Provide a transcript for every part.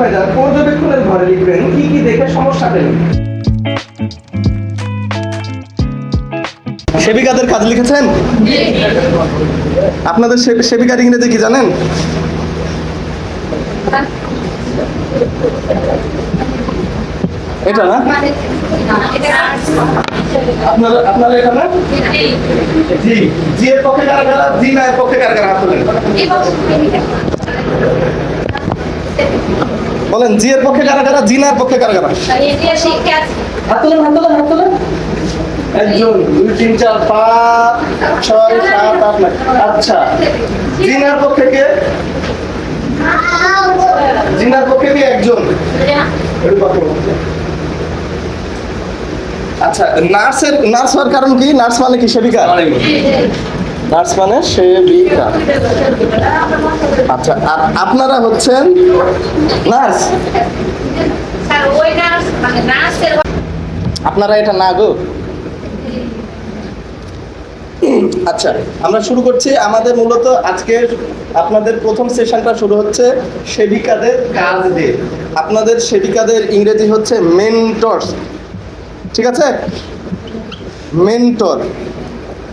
ভাইজান পর্যবেক্ষণের ঘরে লিখবেন কি কি দেখে সমস্যা পেলেন। সেবিকাদের কাজ লিখেছেন? আপনাদের সেবিকার ইংরেজি কি জানেন? এটা না আপনারা এটা না জি জি এর পক্ষে কারা কারা, জি না এর পক্ষে কারা কারা হাত তোলেন বলেন। জি এর পক্ষে কারা কারা, জি না এর পক্ষে কারা কারা হাত তোলেন হাত তোলেন হাত তোলেন। 1 2 3 4 5 6 7 8 9। আচ্ছা জিনার পক্ষে কে? জিনার পক্ষে কি একজন? আচ্ছা নার্স হওয়ার কারণ কি? নার্স মানে কি সেবিকা? নার্স মানে সেবিকা। আচ্ছা আর আপনারা হচ্ছেন নার্স? আপনারা এটা না গো? আচ্ছা আমরা শুরু করছি। আমাদের মূলত আজকে আপনাদের প্রথম সেশনটা শুরু হচ্ছে সেবিকাদের কাজ দিয়ে। আপনাদের সেবিকাদের ইংরেজি হচ্ছে মেন্টরস, ঠিক আছে? মেন্টর।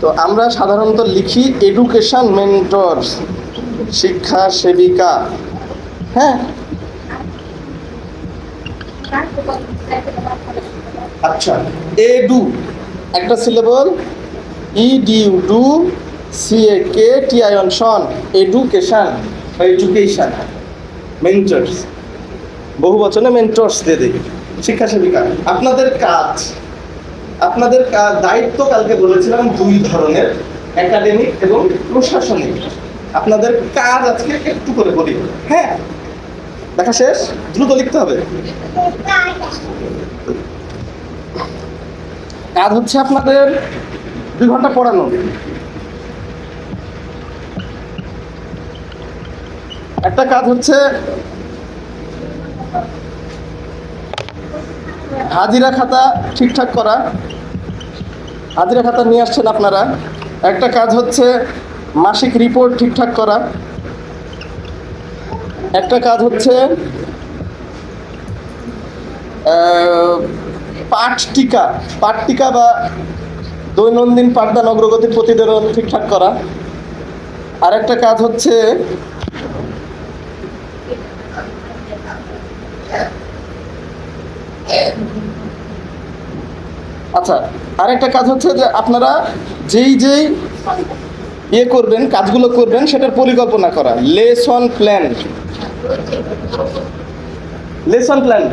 তো আমরা সাধারণত লিখি এডুকেশন মেন্টরস, শিক্ষা সেবিকা। হ্যাঁ আচ্ছা এডু একটা সিলেবল, ইডিউ ডু সিএকে টিআইএন শন, এডুকেশন বা এডুকেশন। মেন্টরস বহু বচনে মেন্টরস দিয়ে দিই, শিক্ষা সেবিকা। আপনাদের কাজ দায়িত্ব কালকে বলেছিলাম 2 ধরনের, একাডেমিক এবং প্রশাসনিক। আপনাদের কাজ আজকে একটু করে বলি। হ্যাঁ দেখা শেষ, দ্রুত লিখতে হবে। কাজ হচ্ছে আপনাদের 2 ঘন্টা পড়ানো। একটা কাজ হচ্ছে হাজিরা খাতা ঠিকঠাক করা, হাজিরা খাতা নিয়ে আসছেন আপনারা। একটা কাজ হচ্ছে মাসিক রিপোর্ট ঠিকঠাক করা। একটা কাজ হচ্ছে পাঠ টিকা বা দৈনন্দিন পাঠদান অগ্রগতির প্রতিবেদন ঠিকঠাক করা। আর একটা কাজ হচ্ছে আচ্ছা আরেকটা কাজ হচ্ছে যে আপনারা যেই করবেন, কাজগুলো করবেন সেটার পরিকল্পনা করা। লেসন প্ল্যান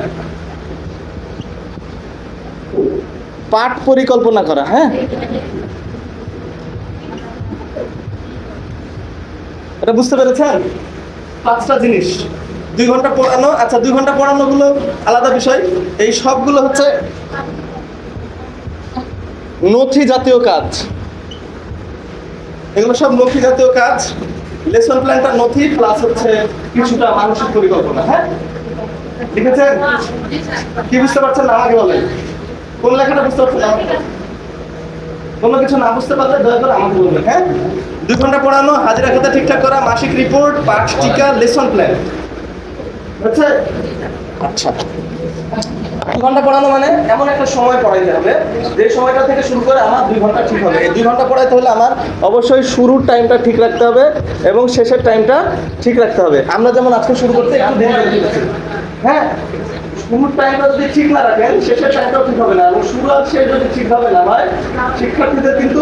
পাঠ পরিকল্পনা করা। হ্যাঁ এটা বুঝতে পেরেছেন? 5টা জিনিস 2 ঘন্টা পড়ানো। আচ্ছা 2 ঘন্টা পড়ানো গুলো আলাদা বিষয়, এই সবগুলো হচ্ছে নথি জাতীয় কাজ। এগুলো সব নথি জাতীয় কাজ। লেসন প্ল্যানটা নথি প্লাস হচ্ছে কিছুটা মানসিক পরিকল্পনা। হ্যাঁ লিখেছেন? কি বুঝতে পারছেন আমাকে বলেন। কোন লেখাটা বুঝতে পারছেন আমাকে? কোনো কিছু না বুঝতে পারলে দয়া করে আমাকে বলবেন। হ্যাঁ 2 ঘন্টা পড়ানো, হাজিরা খাতা ঠিকঠাক করা, মাসিক রিপোর্ট, পাঠ টিকা, লেসন প্ল্যান। আচ্ছা আচ্ছা 2 ঘন্টা পড়ানো মানে এমন একটা সময় পড়াইতে হবে যে সময়টা থেকে শুরু করে আমার 2 ঘন্টা ঠিক হবে। এই 2 ঘন্টা পড়াইতে হলে আমার অবশ্যই শুরুর টাইমটা ঠিক রাখতে হবে এবং শেষের টাইমটা ঠিক রাখতে হবে। আমরা যেমন আজকে শুরু করতে একটু দেরি করে দিয়েছি। হ্যাঁ শুরুর টাইমটা যদি ঠিক না রাখেন শেষের টাইমটাও ঠিক হবে না, এবং শুরু আর শেষ যদি ঠিকভাবে না হয় শিক্ষার্থীদের কিন্তু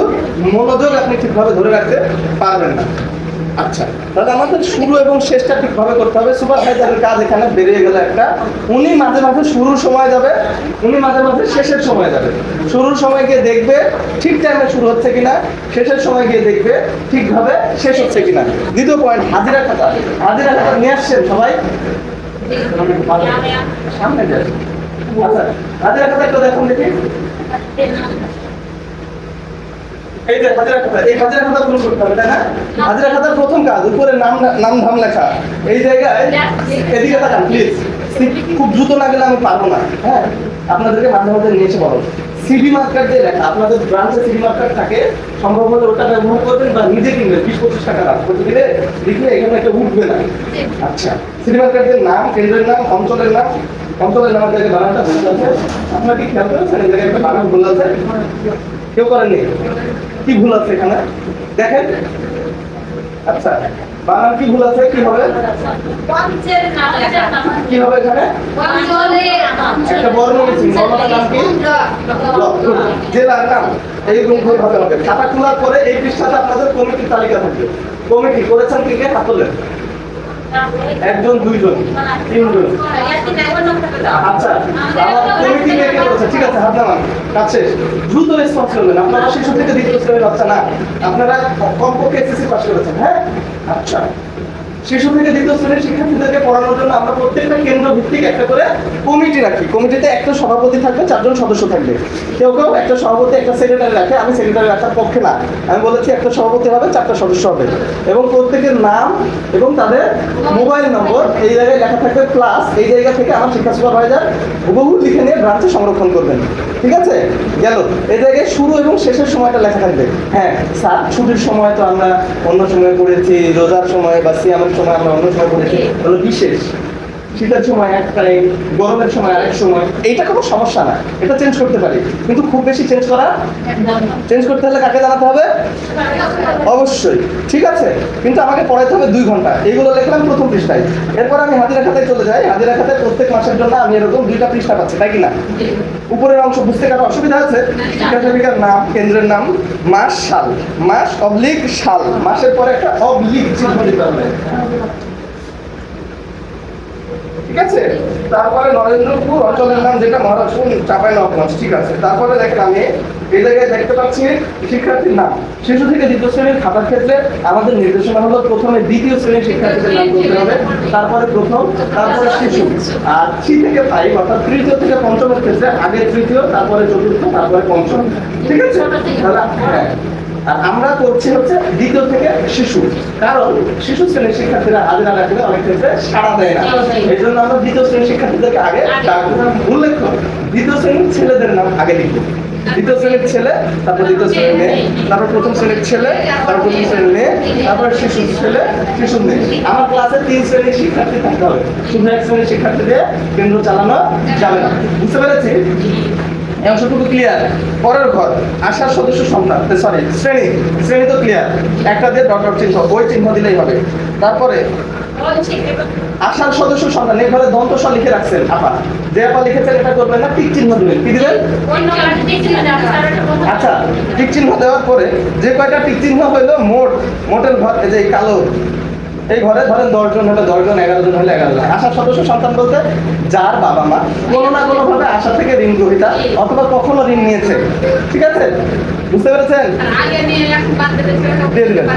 মনোযোগ আপনি ঠিকভাবে ধরে রাখতে পারবেন না। আচ্ছা তাহলে আমাদের শুরু এবং শেষটা ঠিকভাবে করতে হবে। সুপারভাইজারের কাজ এখানে বেরিয়ে গেল একটা, উনি মাঝে মাঝে শুরুর সময় যাবে, উনি মাঝে মাঝে শেষের সময় যাবে। শুরুর সময় গিয়ে দেখবে ঠিক টাইমে শুরু হচ্ছে কিনা, শেষের সময় গিয়ে দেখবে ঠিকভাবে শেষ হচ্ছে কিনা। দ্বিতীয় পয়েন্ট হাজিরা খাতা নিয়ে আসছেন সবাই সামনে যান। আচ্ছা হাজিরা খাতা একটু দেখুন দেখি। এই যে হাজিরা খাতা, এই হাজিরা খাতা পূরণ করতে হবে তাই না? হাজিরা খাতার প্রথম কাজ উপরে নাম ধাম লেখা। এই জায়গায় এদিকে তাকান প্লিজ, খুব দ্রুত না গেলে আমি পারবো না, হ্যাঁ আপনাদেরকে মাঝে মাঝে নিয়ে এসে বলো। সিডি মার্কার দিয়ে লেখা, আপনাদের ব্রাঞ্চে সিডি মার্কার থাকে, সম্ভব হলে ওটা ব্যবহার করবেন বা নিজে কিনবেন, 20-25 টাকা দাম প্রতিদিনে লিখলে এখানে একটা উঠবে না। আচ্ছা, সিডি মার্কার দিয়ে নাম, কেন্দ্রের নাম, অঞ্চলের নাম, অঞ্চলের নামের জায়গায় বানানটা ভুল আছে। আপনার কি খেয়াল করেছেন এই জায়গায় একটা বানান ভুল আছে? কেউ করেননি? কি ভুল আছে এখানে দেখেন। আচ্ছা, বানান কি ভুল আছে? কি হবে? কি হবে এখানে? একটা বর্ণ নিয়েছি, বর্ণটার নাম কি? জেলার নাম। এইরকম ভুল হবে হবে। খাতা খোলার পরে এই পৃষ্ঠাতে আপনাদের কমিটির তালিকা থাকবে। কমিটি করেছেন কি কে? হাত তোলেন। একজন, দুইজন, তিনজন। আচ্ছা, আমার কমিটি কে কে করেছে? ঠিক আছে, হাত নামান। কাজ শেষ। দ্রুত রেসপন্স করবেন। আপনারা শিশু থেকে দ্বিতীয় শ্রেণীর বাচ্চা না, আপনারা কমপক্ষে এসএসসি পাস করেছেন, হ্যাঁ? আচ্ছা, শিশু থেকে দ্বিতীয় শ্রেণীর শিক্ষার্থীদেরকে পড়ানোর জন্য আমরা প্রত্যেকটা কেন্দ্র ভিত্তিক একটা করে কমিটি রাখি। কমিটিতে একটা সভাপতি থাকবে, 4 জন সদস্য থাকবে। কেউ কেউ একটা সভাপতি, একটা সেক্রেটারি রাখে। আমি সেক্রেটারি রাখার পক্ষে না, আমি বলেছি একটা সভাপতি হবে, 4টা সদস্য হবে, এবং প্রত্যেকের নাম এবং তাদের মোবাইল নম্বর এই জায়গায় লেখা থাকবে, প্লাস এই জায়গা থেকে আমার শিক্ষা সুপারভাইজার হুবহু লিখে নিয়ে ব্রাঞ্চে সংরক্ষণ করবেন। ঠিক আছে, গেল। এই জায়গায় শুরু এবং শেষের সময়টা লেখা থাকবে। হ্যাঁ স্যার, ছুটির সময় তো আমরা অন্য সময় পড়েছি, রোজার সময় বা সিয়ামের সময় আমরা অন্য সময় পড়েছি, হলো বিশেষ। শীতের সময় এক টাইম, গরমের সময় আরেক সময়, এইটা কোনো সমস্যা না, এটা চেঞ্জ করতে পারি। কিন্তু খুব বেশি চেঞ্জ করতে হলে কাকে জানাতে হবে? অবশ্যই। ঠিক আছে, কিন্তু আমাকে পড়াইতে হবে 2 ঘন্টা। এইগুলো লিখলাম প্রথম পৃষ্ঠায়। এরপর আমি হাজিরা খাতায় চলে যাই। হাজিরা খাতায় প্রত্যেক মাসের জন্য আমি এরকম 2টা পৃষ্ঠা পাচ্ছি, তাই কিনা? উপরের অংশ বুঝতে কারো অসুবিধা আছে? শিক্ষার্থীর নাম, কেন্দ্রের নাম, মাস, সাল, মাস অবলিক সাল, মাসের পরে একটা অবলিক চিহ্ন দিতে হবে। ঠিক আছে, তারপরে নরেন্দ্রপুর অঞ্চলের নাম, যেটা মহারাষ্ট্র চাঁপাইনবাবগঞ্জ। ঠিক আছে, তারপরে দেখেন আমি এই জায়গায় দেখতে পাচ্ছি শিক্ষার্থীর নাম। শিশু থেকে দ্বিতীয় শ্রেণীর খাতার ক্ষেত্রে আমাদের নির্দেশনা হলো প্রথমে দ্বিতীয় শ্রেণীর শিক্ষার্থীদের নাম বলতে হবে, তারপরে প্রথম, তারপরে শিশু। আর 3 থেকে 5 অর্থাৎ তৃতীয় থেকে পঞ্চমের ক্ষেত্রে আগে তৃতীয়, তারপরে চতুর্থ, তারপরে পঞ্চম। ঠিক আছে, তাহলে হ্যাঁ, আর আমরা করছি হচ্ছে দ্বিতীয় থেকে শিশু, কারণ শিশু শ্রেণীর শিক্ষার্থীরা হাজিরা রাখলে অনেক ক্ষেত্রে সাড়া দেয় না। এই জন্য আমরা দ্বিতীয় শ্রেণীর শিক্ষার্থীদেরকে আগে ডাকবো। উল্লেখ্য, দ্বিতীয় শ্রেণীর ছেলেদের নাম আগে লিখবো। দ্বিতীয় শ্রেণীর ছেলে, তারপর দ্বিতীয় শ্রেণীর মেয়ে, তারপর প্রথম শ্রেণীর ছেলে, তারপর প্রথম শ্রেণীর মেয়ে, তারপর শিশুর ছেলে, শিশুর মেয়ে। আমার ক্লাসে 3 শ্রেণীর শিক্ষার্থী থাকতে হবে। শুধু 1 শ্রেণীর শিক্ষার্থী দিয়ে কেন্দ্র চালানো যাবে না। বুঝতে পেরেছি? এই অংশটুকু ক্লিয়ার। পরের ঘর, আশার সদস্য সন্তান, সরি শ্রেণী তো ক্লিয়ার, একটা দিয়ে ডট ডট চিহ্ন, ওই চিহ্ন দিলেই হবে। তারপরে আশার সদস্য সন্তান, এই ঘরে দন্ত স লিখে রাখছেন আপা, যে আপা লিখেছেন এটা করবেন না, টিক চিহ্ন দিবেন। কি দিবেন? আচ্ছা, টিক চিহ্ন দেওয়ার পরে যে কয়টা টিক চিহ্ন হইলো মোটের ঘর, এই যে কালো, এই ঘরে ধরেন 10 জন হলে 10 জন, 11 জন হলে 11 জন। আশার সদস্য সন্তান বলতে যার বাবা মা কোনো না কোনো ভাবে আশা থেকে ঋণ গ্রহীতা অথবা কখনো ঋণ নিয়েছে। ঠিক আছে, বুঝতে পেরেছেন? দিয়ে দিবেন।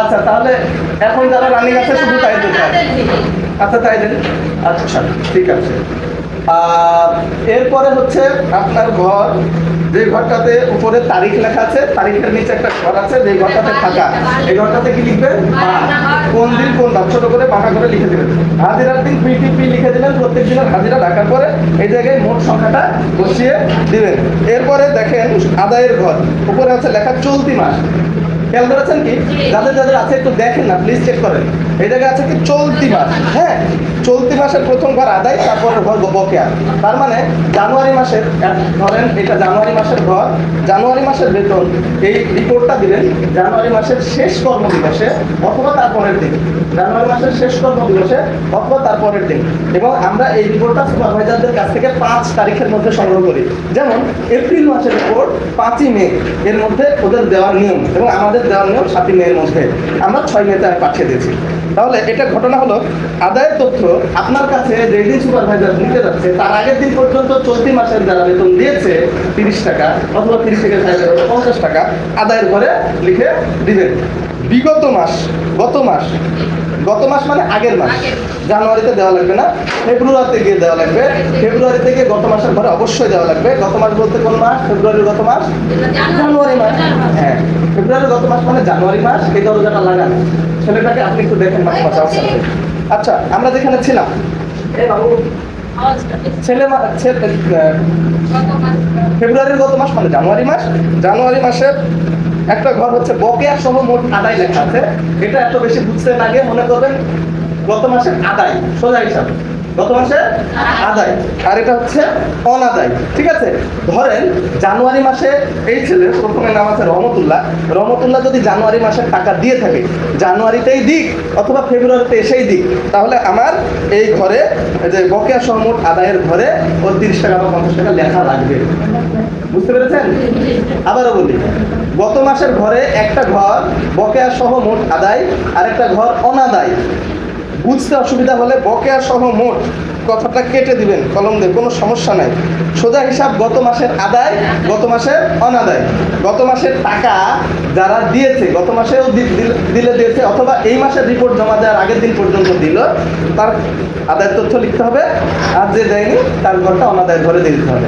আচ্ছা, তাহলে এখন যারা রানিং আছে শুধু তাই দিতে হবে। আচ্ছা, তাই দেন। আচ্ছা, ঠিক আছে। এরপরে হচ্ছে আপনার ঘর, যে ঘরটাতে উপরে তারিখ লেখা আছে, তারিখের নিচে একটা ঘর আছে, যে ঘরটাতে থাকা, এই ঘরটাতে কি লিখবেন? কোন দিন কোন বার, ছোট করে পাকা করে লিখে দিবেন। হাজিরার দিন পিটিপি লিখে দিলেন, প্রত্যেক দিনের হাজিরা ডাকার পরে এই জায়গায় মোট সংখ্যাটা বসিয়ে দিবেন। এরপরে দেখেন আদায়ের ঘর, উপরে আছে লেখা চলতি মাস। খেয়াল করেছেন কি? যাদের যাদের আছে একটু দেখেন না, প্লিজ চেক করেন। এই জায়গায় আছে কি চলতি মাস। হ্যাঁ, চলতি মাসের প্রথম ঘর আদায়, তারপরের ঘর বকেয়া। তার মানে জানুয়ারি মাসের, ধরেন এটা জানুয়ারি মাসের ঘর, জানুয়ারি মাসের বেতন, এই রিপোর্টটা দিবেন জানুয়ারি মাসের শেষ কর্মদিবসে অথবা তারপরের দিন। জানুয়ারি মাসের শেষ কর্মদিবসে অথবা তারপরের দিন। এবং আমরা এই রিপোর্টটা সুপারভাইজারদের কাছ থেকে 5 তারিখের মধ্যে সংগ্রহ করি। যেমন এপ্রিল মাসের রিপোর্ট 5ই মে এর মধ্যে ওদের দেওয়ার নিয়ম, এবং আমাদের দেওয়ার নিয়ম 7ই মে এর মধ্যে। আমরা 6 মেতে পাঠিয়ে দিয়েছি। তাহলে এটা ঘটনা হলো, আদায়ের তথ্য আপনার কাছে যেদিন সুপারভাইজার নিতে যাচ্ছে তার আগের দিন পর্যন্ত চলতি মাসের যারা বেতন দিয়েছে 30 টাকা অথবা 30 থেকে 50 টাকা আদায়ের ঘরে লিখে দিবেন। বিগত মাস, গত মাস মানে আগের মাস, জানুয়ারিতে দেওয়া লাগবে না, ফেব্রুয়ারিতে গিয়ে দেওয়া লাগবে। ফেব্রুয়ারি থেকে গত মাসের ঘরে অবশ্যই দেওয়া লাগবে। গত মাস বলতে কোন মাস? ফেব্রুয়ারির গত মাস, জানুয়ারি মাস। হ্যাঁ, ফেব্রুয়ারির গত মাস মানে জানুয়ারি মাস। এই দরজাটা লাগান, ছেলেটাকে আপনি একটু দেখেন মাসে মাসে অবস্থা। আচ্ছা, আমরা যেখানে ছিলাম, এই বাবু ফেব্রুয়ারির গত মাস মানে জানুয়ারি মাস। জানুয়ারি মাসের একটা ঘর হচ্ছে বকেয়া সহ মোট আদায় লেখা আছে। এটা এত বেশি বুঝতে না গিয়ে মনে করবেন গত মাসের আদায়, সোজা হিসাব গত মাসের আদায়, আর এটা হচ্ছে অনাদায়। ঠিক আছে, ধরেন জানুয়ারি মাসে এই ছেলে প্রথমে নাম আছে রহমতুল্লাহ। রহমতুল্লাহ যদি জানুয়ারি মাসের টাকা দিয়ে থাকে, জানুয়ারিতেই দিক অথবা ফেব্রুয়ারিতে এসেই দিক, তাহলে আমার এই ঘরে যে বকেয়া সহ মোট আদায়ের ঘরে ওর 30 টাকা বা 50 টাকা লেখা লাগবে। বুঝতে পেরেছেন? আবারও বলি, গত মাসের ঘরে একটা ঘর বকেয়া সহ মোট আদায় আর একটা ঘর অনাদায়। বুঝতে অসুবিধা হলে বকেয়া সহ মোট কথাটা কেটে দিবেন কলম দিয়ে, কোনো সমস্যা নাই। সোজা হিসাব গত মাসের আদায়, গত মাসের অনাদায়। গত মাসের টাকা যারা দিয়েছে, গত মাসেও দিয়েছে অথবা এই মাসের রিপোর্ট জমা দেওয়ার আগের দিন পর্যন্ত দিল, তার আদায়ের তথ্য লিখতে হবে। আর যে দেয়নি তার ঘরটা অনাদায়ের ঘরে দিয়ে দিতে হবে।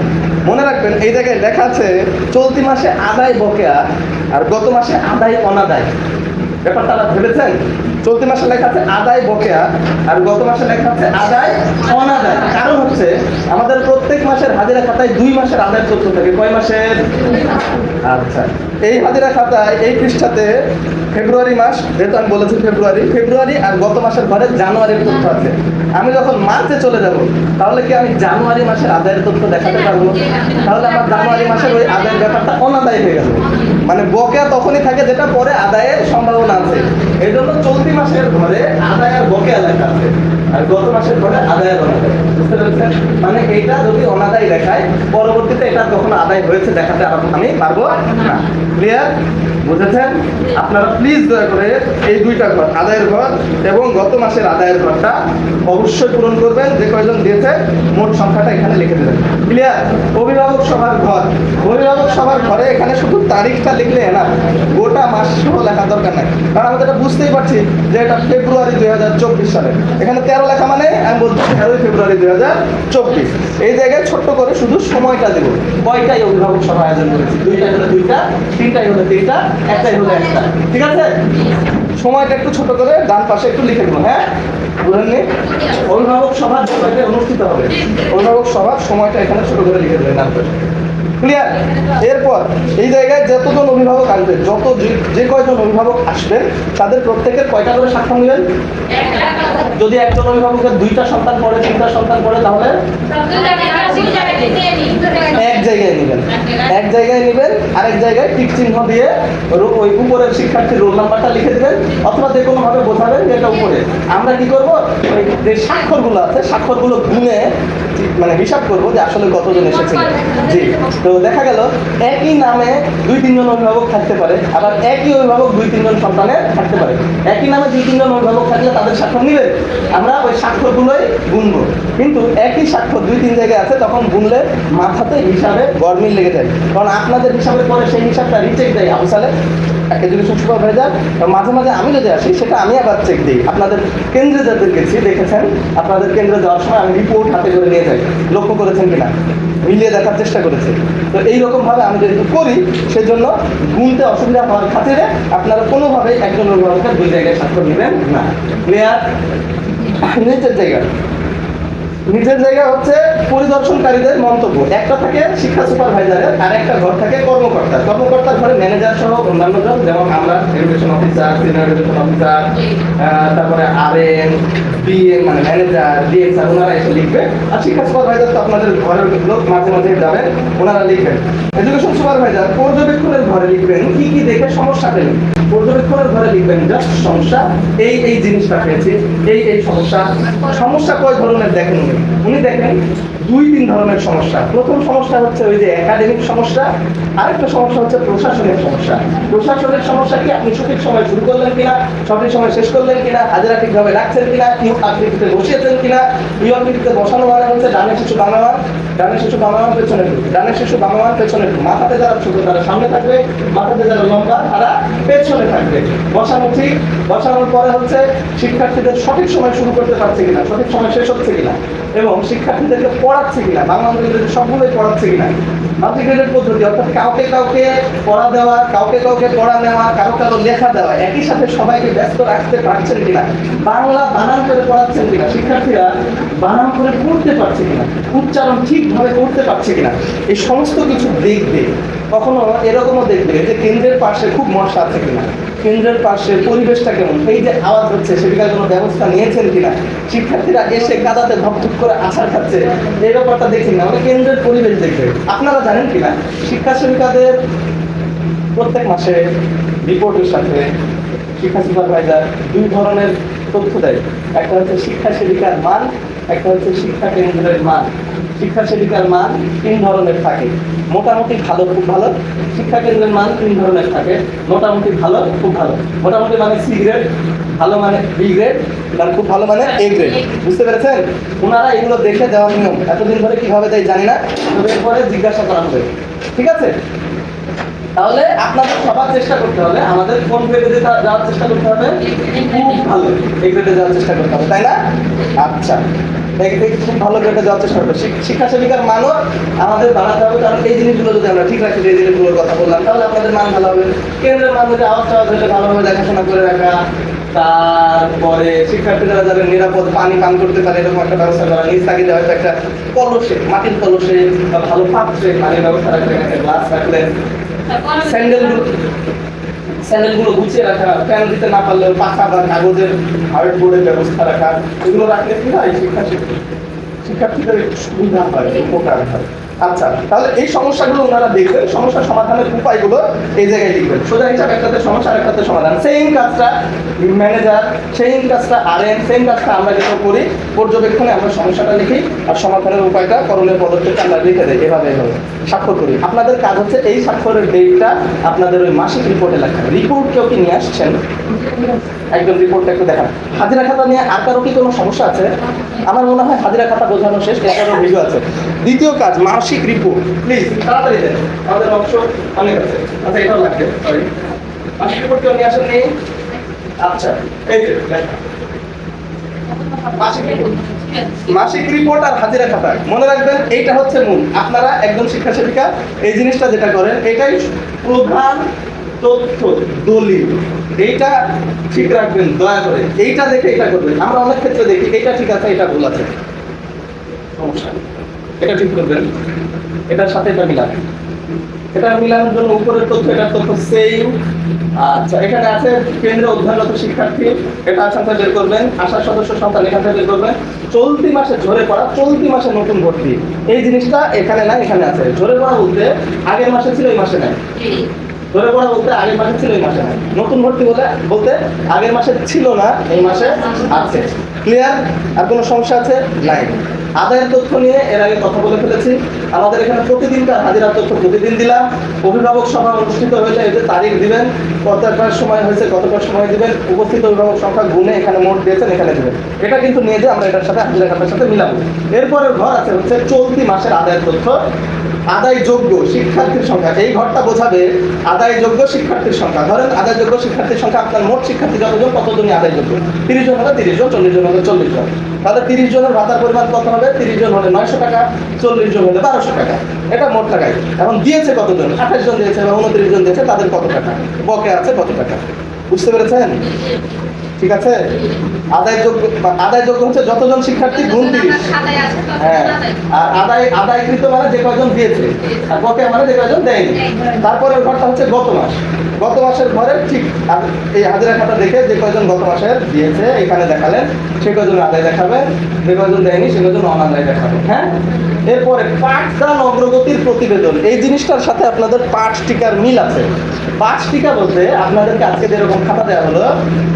মনে রাখবেন, এই জায়গায় লেখা আছে চলতি মাসে আদায় বকেয়া আর গত মাসে আদায় অনাদায়। ব্যাপারটা ভেবেছেন? চলতি মাসে লেখা আছে আদায় বকেয়া আর গত মাসে লেখা আছে আদায় অনাদায়। কারণ হচ্ছে আমাদের প্রত্যেক মাসের হাজিরা খাতায় 2 মাসের আদায়ের তথ্য থাকে। কয় মাসের? আচ্ছা, এই হাজিরা খাতায় এই পৃষ্ঠাতে ফেব্রুয়ারি মাস, যেহেতু আমি বলেছি ফেব্রুয়ারি আর গত মাসের ঘরে জানুয়ারির তথ্য আছে। আমি যখন মার্চে চলে যাব, তাহলে কি আমি জানুয়ারি মাসের আদায়ের তথ্য দেখাতে পারবো? তাহলে আমার জানুয়ারি মাসের ওই আদায়ের ব্যাপারটা অনাদায় হয়ে গেল। মানে বকেয়া তখনই থাকে যেটা পরে আদায়ের সম্ভাবনা আছে। এই জন্য চলতি মাসের ঘরে আদায় আর বকেয়া লেখা আছে, আর গত মাসের ঘরে আদায় আর অনাদায়। বুঝতে পেরেছেন? মানে এইটা যদি অনাদায় দেখায়, পরবর্তীতে এটা যখন আদায় হয়েছে দেখাতে আমি পারবো না। ক্লিয়ার? বুঝেছেন? আপনারা প্লিজ দয়া করে এই 2টা ঘর, আদায়ের ঘর এবং গত মাসের আদায়ের ঘরটা অবশ্যই পূরণ করবেন। যে কয়জন দিয়েছে মোট সংখ্যাটা এখানে লিখে দেবেন। ক্লিয়ার? অভিভাবক সভার ঘর, অভিভাবক সভার ঘরে এখানে শুধু তারিখটা লিখলে না, গোটা মাস সহ লেখা দরকার নাই। কারণ আমরা এটা বুঝতেই পারছি যে এটা ফেব্রুয়ারি 2024 সালে। এখানে 13 লেখা মানে আমি বলছি 13 ফেব্রুয়ারি 2024। এই জায়গায় ছোট্ট করে শুধু সময়টা দেবো। কয়টাই অভিভাবক সভা আয়োজন করেছি? 2টা হলে 2টা, 3টাই হলে 3টা, একটাই হলে একটা। ঠিক আছে? সময়টা একটু ছোট করে ডান পাশে একটু লিখে দেবো। হ্যাঁ, বুঝলেননি? অভিভাবক সভা অনুষ্ঠিত হবে, অভিভাবক সভার সময়টা এখানে ছোট করে লিখে দেবেন ডান পাশে। ক্লিয়ার? এরপর এই জায়গায় যতজন অভিভাবক আসবে, যে কয়জন অভিভাবক আসবেন তাদের প্রত্যেকের কয়টা করে সাক্ষ্য নেবেন? যদি একজন অভিভাবকের 2টা সন্তান পড়ে, 3টা সন্তান পড়ে, তাহলে এক জায়গায় নেবেন, এক জায়গায় নেবেন। আরেক জায়গায় টিক চিহ্ন দিয়ে ওই উপরের শিক্ষার্থীর রোল নাম্বারটা লিখে দেবেন, অথবা যে কোনো ভাবে বোঝাবেন যে এটা উপরে। আমরা কি করবো, যে স্বাক্ষরগুলো আছে স্বাক্ষরগুলো গুনে মানে হিসাব করবো যে আসলে কতজন এসেছিল। জি, তো দেখা গেল একই নামে 2-3 জন অভিভাবক থাকতে পারে, আবার একই অভিভাবক 2-3 জন সন্তানের থাকতে পারে। একই নামে 2-3 জন অভিভাবক থাকলে তাদের স্বাক্ষর নিবে, আমরা ওই স্বাক্ষরগুলোই গুনবো। কিন্তু একই স্বাক্ষর 2-3 জায়গায় আছে, তখন গুনলে মাথাতে হিসাবে গরমিল লেগে যায়। কারণ আপনাদের হিসাবের পরে সেই হিসাবটা রিচেক দেয় আবু সালে, এডুকেশন সুপারভাইজার। মাঝে মাঝে আমি যদি আসি, সেটা আমি আবার চেক দিই। আপনাদের কেন্দ্রে যাদের গেছি দেখেছেন, আপনাদের কেন্দ্রে যাওয়ার সময় আমি রিপোর্ট হাতে করে নিয়ে যাই, লক্ষ্য করেছেন কিনা, মিলিয়ে দেখার চেষ্টা করেছি। তো এইরকমভাবে আমি যেহেতু করি, সেজন্য গুনতে অসুবিধা হওয়ার খাতিরে আপনারা কোনোভাবেই একজন অভিভাবকের 2 জায়গায় স্বাক্ষর নেবেন না। ক্লিয়ার? নিচের জায়গা হচ্ছে পরিদর্শনকারীদের মন্তব্য। একটা থাকে শিক্ষা সুপারভাইজারের, আর একটা ঘর থাকে কর্মকর্তা। কর্মকর্তার ঘরে ম্যানেজার সহ অন্যান্য জন, যেমন আমরা education officer, senior education officer, তারপরে আরএম, বিএম মানে ম্যানেজার, ডিএম স্যার, ওনারা এসে লিখবে। আর শিক্ষা সুপারভাইজার তো আপনাদের ঘরের লোক, মাঝে মাঝে যাবেন, ওনারা লিখবেন। এডুকেশন সুপারভাইজার পর্যবেক্ষণের ঘরে লিখবেন কি কি দেখে সমস্যা পেলেন। পর্যবেক্ষণের ঘরে লিখবেন জাস্ট সমস্যা, এই জিনিসটা পেয়েছি, এই সমস্যা। সমস্যা কয় ধরনের দেখেন উনি দেখেন তিন ধরনের সমস্যা। প্রথম সমস্যা হচ্ছে ওই যে একাডেমিক সমস্যা, আরেকটা সমস্যা হচ্ছে প্রশাসনিক সমস্যা। প্রশাসনিক সমস্যা কি আপনি সঠিক সময় শুরু করলেন কিনা, সঠিক সময় শেষ করলেন কিনা, হাজিরা ঠিকভাবে রাখছেন কিনা, ইউ আকৃতিতে বসিয়েছেন কিনা। ইউ আকৃতিতে বসানো মানে হচ্ছে ডানের শিশু বাংলা মান, ডানের শিশু বাংলা মান পেছনে ঢুকবে, ডানের শিশু বাংলা মান পেছনে ঢুকবে। মাথাতে যারা ছোট তারা সামনে থাকবে, মাথাতে যারা লম্বা তারা পেছনে থাকবে। বসানো ঠিক, বসানোর পরে হচ্ছে শিক্ষার্থীদের সঠিক সময় শুরু করতে পারছে কিনা, সঠিক সময় শেষ হচ্ছে কিনা, এবং শিক্ষার্থীদেরকে পড়াচ্ছে কিনা, বাংলা ইংরেজি সবগুলোই পড়াচ্ছে কিনা। মাল্টিগ্রেডেড পদ্ধতি, অর্থাৎ কাউকে কাউকে পড়া দেওয়া, কাউকে কাউকে পড়া নেওয়া, কারো কারো লেখা দেওয়া, একই সাথে সবাইকে ব্যস্ত রাখতে পারছেন কিনা, বাংলা বানান করে পড়াচ্ছেন কিনা, শিক্ষার্থীরা বানান করে পড়তে পারছে কিনা, উচ্চারণ ঠিকভাবে করতে পারছে কিনা, এই সমস্ত কিছু দেখবে। কখনো এরকমও দেখবে যে কেন্দ্রের পাশে খুব মশা আছে কিনা, কেন্দ্রের পাশে পরিবেশটা কেমন, এই যে আওয়াজ হচ্ছে সেদিকার কোনো ব্যবস্থা নিয়েছেন কিনা, শিক্ষার্থীরা এসে কাদাতে ভপভপ করে আছাড় খাচ্ছে, এই ব্যাপারটা দেখি না, মানে কেন্দ্রের পরিবেশ দেখবে। আপনারা জানেন কিনা শিক্ষা সেবিকাদের প্রত্যেক মাসে রিপোর্টের সাথে শিক্ষা সুপারভাইজার দুই ধরনের তথ্য দেয়। একটা হচ্ছে শিক্ষা সেবিকার মান, একটা হচ্ছে শিক্ষা কেন্দ্রের মান। শিক্ষা সেবিকার মান তিন ধরনের থাকে, মোটামুটি ভালো, খুব ভালো। শিক্ষা কেন্দ্রের মান তিন ধরনের থাকে, মোটামুটি ভালো, খুব ভালো। মোটামুটি মানে সি গ্রেড, ভালো মানে বি গ্রেড, আর খুব ভালো মানে এ গ্রেড। বুঝতে পেরেছেন? ওনারা এগুলো দেখে দেওয়ার নিয়ম, এতদিন ধরে কিভাবে দেয় জানি না, তবে এরপরে জিজ্ঞাসা করা হবে। ঠিক আছে? তাহলে আপনাদের সবার চেষ্টা করতে হবে, আমাদের কোন গ্রেডে যাওয়ার চেষ্টা করতে হবে? খুব ভালো এই গ্রেডে যাওয়ার চেষ্টা করতে হবে, তাই না? আচ্ছা, খুব ভালো গ্রেডে যাওয়ার চেষ্টা করবে। শিক্ষা সেবিকার মানও আমাদের বানাতে হবে, কারণ এই জিনিসগুলো যদি আমরা ঠিক রাখি, এই জিনিসগুলোর কথা বললাম, তাহলে আপনাদের মান ভালো হবে। কেন্দ্রের মান যদি আওয়াজ টাওয়াজ হলে ভালোভাবে দেখাশোনা করে রাখা, তারপরে শিক্ষার্থীরা যারা নিরাপদ পানি পান করতে পারে এরকম একটা ব্যবস্থা করা, নিজ তাগিদে হয়তো একটা কলসে, মাটির কলসে বা ভালো পাত্রে পানির ব্যবস্থা রাখলেন, একটা গ্লাস রাখলেন, স্যান্ডেলগুলো গুছিয়ে রাখা, ফ্যান দিতে না পারলেও পাখা বা কাগজের হার্ড বোর্ডের ব্যবস্থা রাখা, এগুলো রাখলে কি হয় শিক্ষার্থীদের একটু সুবিধা হয়, উপকার হয়। আচ্ছা, তাহলে এই সমস্যাগুলো ওনারা দেখবেন, সমস্যার সমাধানের উপায়গুলো এই জায়গায় লিখবেন। সোজা হিসাব একটাতে সমস্যা আর একটাতে সমাধান। সেম কাজটা ম্যানেজার, সেম কাজটা আরএন, সেম কাজটা আমরা যেটা করি, পর্যবেক্ষণে আমরা সমস্যাটা লিখি আর সমাধানের উপায়টা করণীয় পদক্ষেপটা আমরা লিখে দিই, এভাবে স্বাক্ষর করি। আপনাদের কাজ হচ্ছে এই স্বাক্ষরের ডেটটা আপনাদের ওই মাসিক রিপোর্টে লেখা। রিপোর্ট কেউ কি নিয়ে আসছেন? একদম রিপোর্টটা একটু দেখান। হাজিরা খাতা নিয়ে আর কারো কি কোনো সমস্যা আছে? আমার মনে হয় হাজিরা খাতা বোঝানো শেষ, এটারও ভিডিও আছে। দ্বিতীয় কাজ মাসিক রিপোর্ট, প্লিজ তাড়াতাড়ি দেন, আমাদের অংশ অনেক আছে। আচ্ছা, এটাও লাগবে, সরি। মাসিক রিপোর্ট কেউ নিয়ে আসেন? নেই? আচ্ছা, এই যে মাসিক রিপোর্ট আর হাজিরা খাতা মনে রাখবেন, এইটা হচ্ছে মূল। আপনারা একজন শিক্ষা সেবিকা এই জিনিসটা যেটা করেন, এটাই প্রধান তথ্য, দলিল। এইটা ঠিক রাখবেন দয়া করে, এইটা দেখে এটা করবেন। আমরা অনেক ক্ষেত্রে দেখি এইটা ঠিক আছে, এটা ভুল আছে, সমস্যা, এটা ঠিক করবেন, এটার সাথে এটা মিলাবেন। এটা মিলানোর জন্য উপরের তথ্য, এটার তথ্য সেম। আচ্ছা, এখানে আছে কেন্দ্রে অধ্যয়নরত শিক্ষার্থী, এটা আসাম থেকে বের করবেন। আশার সদস্য সংখ্যা এখান থেকে বের করবেন। চলতি মাসে ঝরে পড়া, চলতি মাসে নতুন ভর্তি, এই জিনিসটা এখানে নাই, এখানে আছে। ঝরে পড়া বলতে আগের মাসে ছিল, এই মাসে নাই। ঝরে পড়া বলতে আগের মাসে ছিল, এই মাসে নাই। নতুন ভর্তি বলতে আগের মাসে ছিল না, এই মাসে আছে। ক্লিয়ার? আর কোনো সমস্যা আছে? নাই। আদায়ের তথ্য নিয়ে এর আগে কথা বলে ফেলেছি। আমাদের এখানে প্রতিদিনকার হাজিরার তথ্য প্রতিদিন দিলাম। অভিভাবক সভা অনুষ্ঠিত হলে এতে তারিখ দিবেন, কতটার সময় হয়েছে, কতটার সময় দিবেন, উপস্থিত অভিভাবক সংখ্যা গুণে এখানে মোট দিয়েছেন, এখানে দিবেন। এটা কিন্তু নিয়ে যে আমরা এটার সাথে হাজিরা খাতার সাথে মিলাবো। এরপরের ঘর আছে হচ্ছে চলতি মাসের আদায়ের তথ্য, আদায়যোগ্য শিক্ষার্থীর সংখ্যা। এই ঘরটা বোঝাবে আদায়যোগ্য শিক্ষার্থীর সংখ্যা। ধরেন আদায়যোগ্য শিক্ষার্থীর সংখ্যা, আপনার মোট শিক্ষার্থী যতজন, কতজনই আদায়যোগ্য? 30 জন হলে 30 জন, 40 জন হলে 40 জন। তাহলে 30 জনের ভাতার পরিমাণ কত হবে? 30 জন হলে 900 টাকা, 40 জন হলে 1200 টাকা। এটা মোট টাকায়। এখন দিয়েছে কতজন? 28 জন দিয়েছে বা 29 জন দিয়েছে, তাদের কত টাকা বকে আছে, কত টাকা? বুঝতে পেরেছেন? ঠিক আছে? আদায়যোগ্য হচ্ছে যতজন শিক্ষার্থী গুণ 30। হ্যাঁ, আর আদায়কৃত মানে যে কয়জন দিয়েছে, আর বকেয়া মানে যে কয়জন দেয়নি। তারপরের ঘরটা হচ্ছে গত মাস। গত মাসের ঘরে ঠিক এই হাজিরা খাতা দেখে যে কয়জন গত মাসের দিয়েছে এখানে দেখালেন, সে কয়জন আদায় দেখাবেন, যে কয়জন দেয়নি সে কয়জন অনাদায় দেখাবেন। হ্যাঁ, এরপরে পাঠদান অগ্রগতির প্রতিবেদন। এই জিনিসটার সাথে আপনাদের পাঠ টিকার মিল আছে। পাঠ টিকা বলতে আপনাদেরকে আজকে যেরকম খাতা দেওয়া হলো,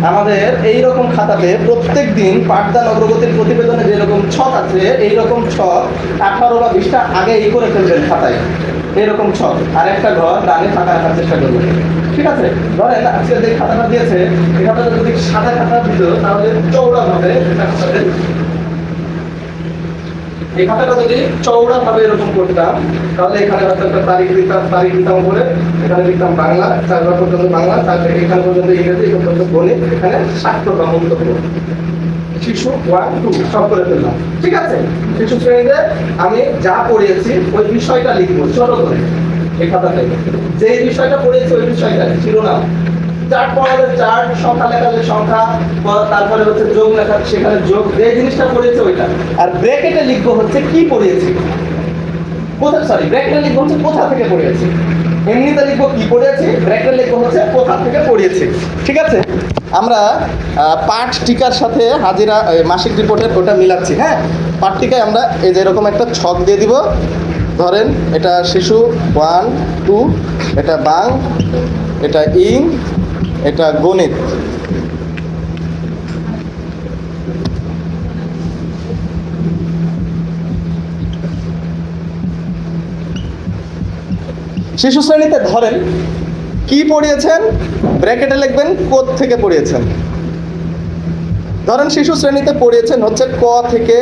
আমাদের শ্রেণীদের এইরকম খাতাতে প্রত্যেক দিন পাঠদান অগ্রগতির প্রতিবেদনে যেরকম ছক আছে এইরকম ছক 18 বা 20টা আগে করে ফেলবেন খাতায়, এইরকম ছক। আর একটা ঘর ডানে ফাঁকা রাখার চেষ্টা করবেন, ঠিক আছে? ধরেন আজকে যে খাতাটা দিয়েছে এই খাতাটা যদি সাদা খাতা দিত তাহলে চৌড়া ভাবে এই খাতাটা যদি চৌড়া ভাবে এরকম করতাম তাহলে এখানে হয়তো একটা তারিখ দিতাম উপরে, এখানে লিখতাম বাংলা, 4 বার পর্যন্ত বাংলা, তারপরে এখানে পর্যন্ত ইংরেজি, এখানে পর্যন্ত গণিত, এখানে 60 বা মন্তব্য, শিশু 1 2 সব করে ফেললাম, ঠিক আছে? শিশু শ্রেণীতে আমি যা পড়িয়েছি ওই বিষয়টা লিখবো ছোট করে এই খাতাতে, যে বিষয়টা পড়িয়েছি ওই বিষয়টা শিরোনাম, চার্ট পড়ালে চার্ট, সংখ্যা লেখালে সংখ্যা, তারপরে হচ্ছে যোগ লেখা সেখানে যোগ, যে জিনিসটা পড়িয়েছে ওইটা। আর ব্র্যাকেটে লিখবো হচ্ছে কি পড়িয়েছি, ব্র্যাকেটে লিখবো হচ্ছে কোথা থেকে পড়িয়েছি। এমনিতে লিখবো কি পড়িয়েছি, ব্র্যাকেটে লিখবো হচ্ছে কোথা থেকে পড়িয়েছি, ঠিক আছে? আমরা পাঠ টিকার সাথে হাজিরা মাসিক রিপোর্টের ওটা মিলাচ্ছি, হ্যাঁ? পাঠ টিকায় আমরা এই যে এরকম একটা ছক দিয়ে দিব। ধরেন এটা শিশু 1 2, এটা বাং, এটা ইং, এটা গণিত। শিশু শ্রেণীতে ধরেন কি পড়িয়েছেন, ব্র্যাকেটে লিখবেন কোথ থেকে পড়িয়েছেন। ধরেন শিশু শ্রেণীতে পড়িয়েছেন হচ্ছে ক থেকে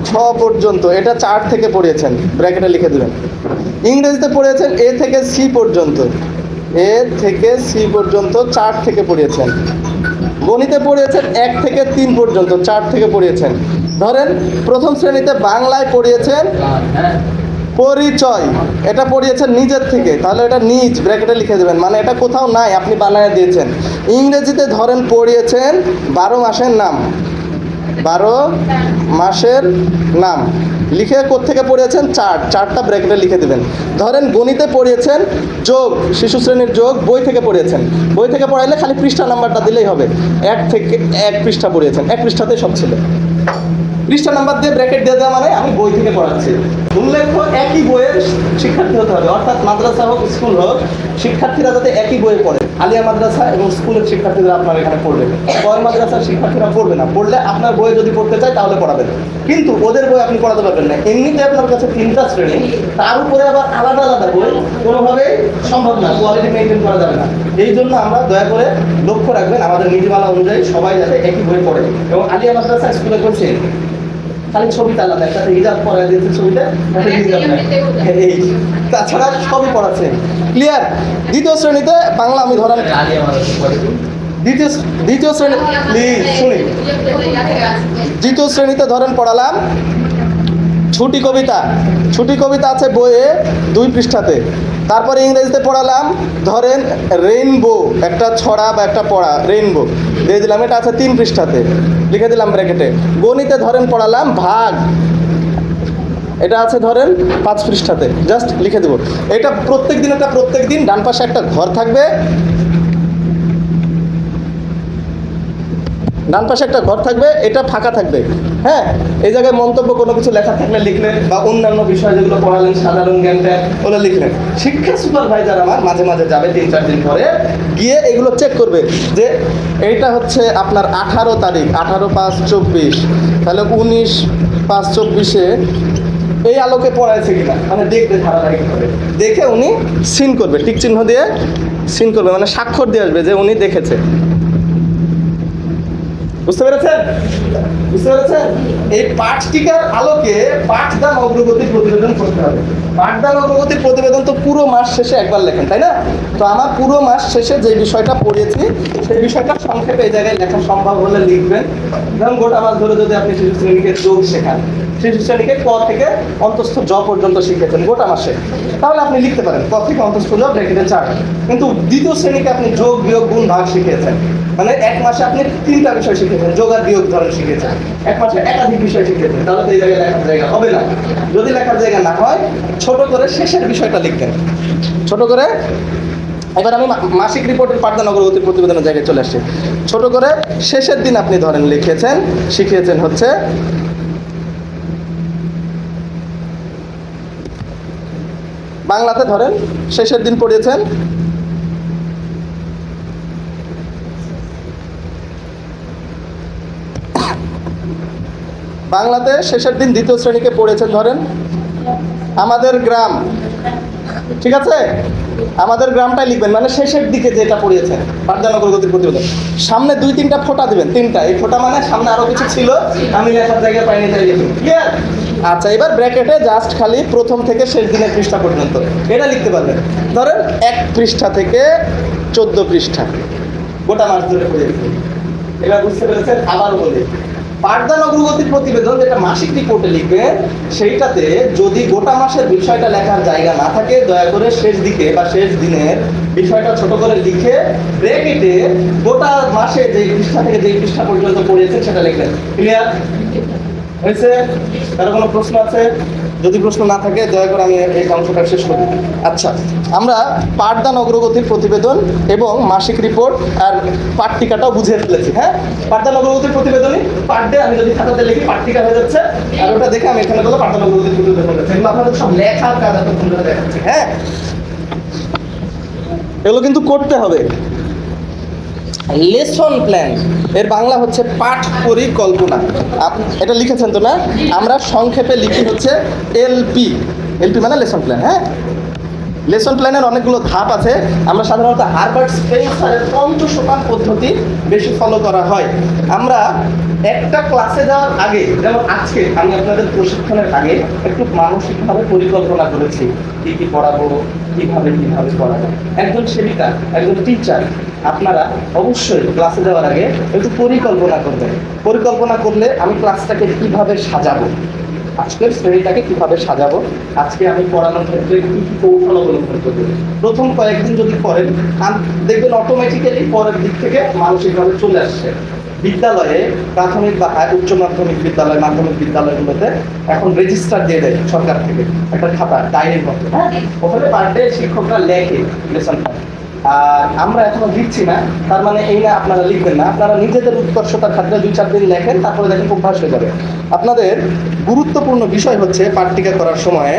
ছ পর্যন্ত, এটা 4 থেকে পড়িয়েছেন, ব্র্যাকেটে লিখে দেবেন। ইংরেজিতে পড়িয়েছেন এ থেকে সি পর্যন্ত, এ থেকে সি পর্যন্ত 4 থেকে পড়িয়েছেন। গণিতে পড়িয়েছেন 1 থেকে 3 পর্যন্ত, 4 থেকে পড়িয়েছেন। ধরেন প্রথম শ্রেণীতে বাংলায় পড়িয়েছেন পরিচয়, এটা পড়িয়েছেন নিজের থেকে, তাহলে এটা নিজ ব্র্যাকেটে লিখে দেবেন, মানে এটা কোথাও নাই, আপনি বানায় দিয়েছেন। ইংরেজিতে ধরেন পড়িয়েছেন 12 মাসের নাম, 12 মাসের নাম লিখে কোত্থেকে পড়িয়েছেন, চারটা ব্র্যাকেটে লিখে দেবেন। ধরেন গণিতে পড়িয়েছেন যোগ, শিশু শ্রেণীর যোগ বই থেকে পড়িয়েছেন, বই থেকে পড়াইলে খালি পৃষ্ঠা নাম্বারটা দিলেই হবে, 1 থেকে 1 পৃষ্ঠা পড়িয়েছেন, 1 পৃষ্ঠাতেই সব ছিল। পৃষ্ঠা নাম্বার দিয়ে ব্র্যাকেট দিয়ে দেওয়া মানে আমি বই থেকে পড়াচ্ছি। উল্লেখ্য একই বইয়ের শিক্ষার্থী হতে হবে, অর্থাৎ মাদ্রাসা হোক স্কুল হোক, শিক্ষার্থীরা যাতে একই বইয়ে পড়ে। আলিয়া মাদ্রাসা এবং স্কুলের শিক্ষার্থীরা আপনার এখানে পড়বে, বয় মাদ্রাসার শিক্ষার্থীরা পড়বে না, পড়লে আপনার বইয়ে যদি পড়তে চায় তাহলে পড়াবেন, কিন্তু ওদের বই আপনি পড়াতে পারবেন না। এমনিতে আপনার কাছে 3টা শ্রেণী, তার উপরে আবার আলাদা আলাদা বই কোনোভাবেই সম্ভব না, কোয়ালিটি মেনটেন করা যাবে না। এই জন্য আমরা দয়া করে লক্ষ্য রাখবেন আমাদের নীতিমালা অনুযায়ী সবাই যাতে একই বই পড়ে। এবং আলিয়া মাদ্রাসা স্কুলে করছে খালি ছবিটা আলাদা, একটা হিজাব পড়া দিয়েছে ছবিটা, এই তাছাড়া সবই পড়াচ্ছে। ক্লিয়ার? দ্বিতীয় শ্রেণীতে বাংলা আমি ধরেন দ্বিতীয় শ্রেণী প্লিজ শুনি, দ্বিতীয় শ্রেণীতে ধরেন পড়ালাম ছুটি কবিতা, ছুটি কবিতা আছে বইয়ে 2 পৃষ্ঠাতে। তারপরে ইংরেজিতে পড়ালাম ধরেন রেইনবো, একটা ছড়া বা একটা পড়া রেইনবো দিয়ে দিলাম, এটা আছে 3 পৃষ্ঠাতে, লিখে দিলাম ব্র্যাকেটে। গণিতে ধরেন পড়ালাম ভাগ, এটা আছে ধরেন 5 পৃষ্ঠাতে, জাস্ট লিখে দেবো। এটা প্রত্যেক দিন ডান পাশে একটা ঘর থাকবে, ডান পাশে একটা ঘর থাকবে, এটা ফাঁকা থাকবে, হ্যাঁ? এই জায়গায় মন্তব্য কোনো কিছু লেখা থাকলে লিখলেন, বা অন্যান্য বিষয় যেগুলো পড়ালেন সাধারণ জ্ঞানটা ওগুলো লিখলেন। শিক্ষা সুপারভাইজার আমার মাঝে মাঝে যাবে 3-4 দিন পরে, গিয়ে এগুলো চেক করবে যে এইটা হচ্ছে আপনার 18 তারিখ, 18/5/24, তাহলে 19/5/24-এ এই আলোকে পড়াইছে কিনা, মানে দেখবে ধারাবাহিকভাবে, দেখে উনি সিন করবে, টিক চিহ্ন দিয়ে সিন করবে, মানে স্বাক্ষর দিয়ে আসবে যে উনি দেখেছে। বুঝতে পেরেছেন? এই পাঠ টিকার আলোকে পাঠদান অগ্রগতির প্রতিবেদন করতে হবে। পাঠদান অগ্রগতির প্রতিবেদন তো পুরো মাস শেষে একবার লেখেন, তাই না? তো আমার পুরো মাস শেষে যে বিষয়টা পড়িয়েছি সেই বিষয়টা সংক্ষেপে এই জায়গায় লেখা সম্ভব হলে লিখবেন। ধরুন গোটা মাস ধরে যদি আপনি শিশু শ্রেণীকে যোগ শেখান, শিশু শ্রেণীকে ক থেকে অন্তস্থ জ পর্যন্ত শিখেছেন গোটা মাসে, তাহলে আপনি লিখতে পারেন ক থেকে অন্তস্থ জ ব্র্যাকেটে 4। কিন্তু দ্বিতীয় শ্রেণীকে আপনি যোগ বিয়োগ গুণ ভাগ শিখিয়েছেন, মানে 1 মাসে আপনি 3টা বিষয় শিখেছেন, যোগ আর বিয়োগ ধরেন শিখেছেন, 1 মাসে একাধিক বিষয় শিখেছেন, তাহলে তো এই জায়গায় লেখার জায়গা হবে না। যদি লেখার জায়গা না হয় ছোট করে শেষের বিষয়টা লিখবেন, ছোট করে। এবার আমি মাসিক রিপোর্টের পাঠদান অগ্রগতির প্রতিবেদনের জায়গায় চলে আসছি। ছোট করে শেষের দিন আপনি ধরেন লিখেছেন, শিখিয়েছেন হচ্ছে বাংলাতে ধরেন শেষের দিন পড়িয়েছেন বাংলাতে শেষের দিন দ্বিতীয় শ্রেণীকে পড়েছেন, ধরেন আমাদের গ্রাম, ঠিক আছে, আমাদের গ্রামটাই লিখবেন, মানে শেষের দিকে যেটা পড়িয়েছেন পাঠদান অগ্রগতির প্রতিবেদন। সামনে 2-3টা ফোঁটা দিবেন, 3টা, এই ফোঁটা মানে সামনে আরো কিছু ছিল আমি লেখার জায়গায় পাইনি, তাই লিখুন। ক্লিয়ার? আচ্ছা, এবার ব্র্যাকেটে জাস্ট খালি প্রথম থেকে শেষ দিনের পৃষ্ঠা পর্যন্ত এটা লিখতে পারবেন। ধরেন 1 পৃষ্ঠা থেকে 14 পৃষ্ঠা গোটা মাস ধরে পড়িয়েছেন। এবার বুঝতে পেরেছেন? আবারও বলি, পাঠদান অগ্রগতির প্রতিবেদন যেটা মাসিক রিপোর্টে লিখবেন, সেইটাতে যদি গোটা মাসের বিষয়টা লেখার জায়গা না থাকে, দয়া করে শেষ দিকে বা শেষ দিনের বিষয়টা ছোট করে লিখে ব্র্যাকেটে গোটা মাসে যেই পৃষ্ঠা থেকে যেই পৃষ্ঠা পর্যন্ত পড়িয়েছেন সেটা লিখবেন। ক্লিয়ার হয়েছে? কারো কোনো প্রশ্ন আছে? যদি প্রশ্ন না থাকে দয়া করে আমি এই অংশটা শেষ করি। আচ্ছা, আমরা পাঠদান অগ্রগতির প্রতিবেদন এবং মাসিক রিপোর্ট আর পাট্টিকাটাও বুঝে ফেলেছি। হ্যাঁ, পাঠদান অগ্রগতির প্রতিবেদনই পাঠ দিয়ে আমি যদি খাতাতে লিখি পাট্টিকা হয়ে যাচ্ছে, আর ওটা দেখে আমি এখানে বলে পাঠদান অগ্রগতির প্রতিবেদন হয়ে যাচ্ছে। এগুলো আপনাদের সব লেখার কাজ এতক্ষণ ধরে দেখাচ্ছি। হ্যাঁ, এগুলো কিন্তু করতে হবে। লেসন প্ল্যান এর বাংলা হচ্ছে পাঠ পরিকল্পনা। এটা লিখেছেন তো না? আমরা সংক্ষেপে লিখি হচ্ছে এলপি। এলপি মানে লেসন প্ল্যান। হ্যাঁ, লেসন প্ল্যানের অনেকগুলো ধাপ আছে। আমরা সাধারণত হারবার্ট স্পেন্সারের পঞ্চসোপান পদ্ধতি বেশি ফলো করা হয়। আমরা একটা ক্লাসে যাওয়ার আগে, যেমন আজকে আমি আপনাদের প্রশিক্ষণের আগে একটু মানসিকভাবে পরিকল্পনা করেছি, কি কি পড়াবো, কিভাবে পড়াবো। একজন সেবিকা, একজন টিচার, আপনারা অবশ্যই ক্লাসে যাওয়ার আগে একটু পরিকল্পনা করবেন। পরিকল্পনা করলে আমি ক্লাসটাকে কিভাবে সাজাবো, আজকের শ্রেণীটাকে কিভাবে সাজাবো, আজকে আমি পড়ানোর ক্ষেত্রে কি কি কৌশল অবলম্বন করবো। প্রথম কয়েকদিন যদি করেন, দেখবেন অটোমেটিক্যালি পরের দিক থেকে মানসিকভাবে চলে আসছে। বিদ্যালয়ে প্রাথমিক বা উচ্চ মাধ্যমিক বিদ্যালয়, মাধ্যমিক বিদ্যালয়গুলোতে এখন রেজিস্টার দিয়ে দেয় সরকার থেকে একটা খাতা, ডায়েরির মতো। হ্যাঁ, ওখানে পার ডে শিক্ষকরা লেখে লেসন প্ল্যান। আর আমরা এখনো লিখছি না, তার মানে এই না আপনারা লিখবেন না। আপনারা নিজেদের উৎকর্ষতার খাতিরে 2-4 দিন লেখেন, তারপরে দেখেন অভ্যাস হয়ে যাবে। আপনাদের গুরুত্বপূর্ণ বিষয় হচ্ছে পাঠ্যিকা করার সময়,